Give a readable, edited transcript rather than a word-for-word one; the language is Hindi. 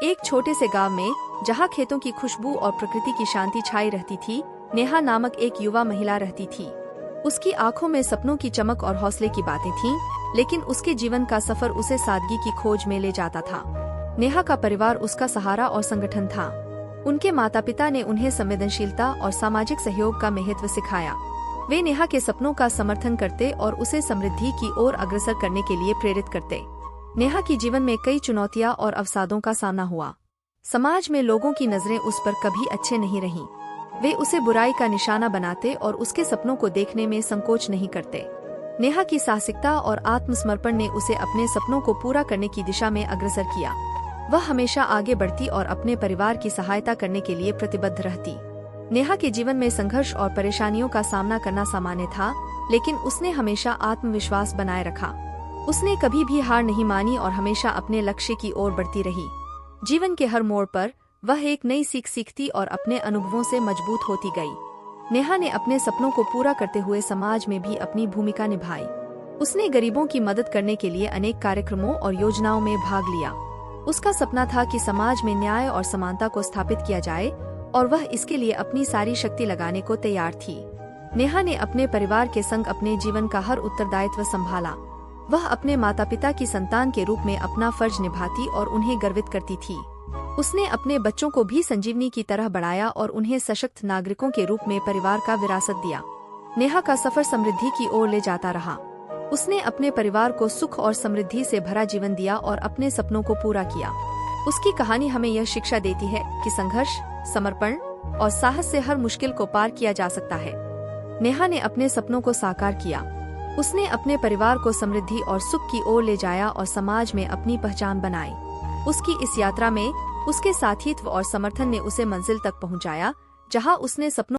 एक छोटे से गांव में, जहां खेतों की खुशबू और प्रकृति की शांति छाई रहती थी, नेहा नामक एक युवा महिला रहती थी। उसकी आंखों में सपनों की चमक और हौसले की बातें थीं, लेकिन उसके जीवन का सफर उसे सादगी की खोज में ले जाता था। नेहा का परिवार उसका सहारा और संगठन था। उनके माता पिता ने उन्हें संवेदनशीलता और सामाजिक सहयोग का महत्व सिखाया। वे नेहा के सपनों का समर्थन करते और उसे समृद्धि की ओर अग्रसर करने के लिए प्रेरित करते। नेहा की जीवन में कई चुनौतियां और अवसादों का सामना हुआ। समाज में लोगों की नजरें उस पर कभी अच्छे नहीं रहीं। वे उसे बुराई का निशाना बनाते और उसके सपनों को देखने में संकोच नहीं करते। नेहा की साहसिकता और आत्मसमर्पण ने उसे अपने सपनों को पूरा करने की दिशा में अग्रसर किया। वह हमेशा आगे बढ़ती और अपने परिवार की सहायता करने के लिए प्रतिबद्ध रहती। नेहा के जीवन में संघर्ष और परेशानियों का सामना करना सामान्य था, लेकिन उसने हमेशा आत्मविश्वास बनाए रखा। उसने कभी भी हार नहीं मानी और हमेशा अपने लक्ष्य की ओर बढ़ती रही। जीवन के हर मोड़ पर वह एक नई सीख सीखती और अपने अनुभवों से मजबूत होती गई। नेहा ने अपने सपनों को पूरा करते हुए समाज में भी अपनी भूमिका निभाई। उसने गरीबों की मदद करने के लिए अनेक कार्यक्रमों और योजनाओं में भाग लिया। उसका सपना था कि समाज में न्याय और समानता को स्थापित किया जाए, और वह इसके लिए अपनी सारी शक्ति लगाने को तैयार थी। नेहा ने अपने परिवार के संग अपने जीवन का हर उत्तरदायित्व संभाला। वह अपने माता पिता की संतान के रूप में अपना फर्ज निभाती और उन्हें गर्वित करती थी। उसने अपने बच्चों को भी संजीवनी की तरह बढ़ाया और उन्हें सशक्त नागरिकों के रूप में परिवार का विरासत दिया। नेहा का सफर समृद्धि की ओर ले जाता रहा। उसने अपने परिवार को सुख और समृद्धि से भरा जीवन दिया और अपने सपनों को पूरा किया। उसकी कहानी हमें यह शिक्षा देती है कि संघर्ष, समर्पण और साहस से हर मुश्किल को पार किया जा सकता है। नेहा ने अपने सपनों को साकार किया। उसने अपने परिवार को समृद्धि और सुख की ओर ले जाया और समाज में अपनी पहचान बनाई। उसकी इस यात्रा में उसके साथीत्व और समर्थन ने उसे मंजिल तक पहुंचाया, जहां उसने सपनों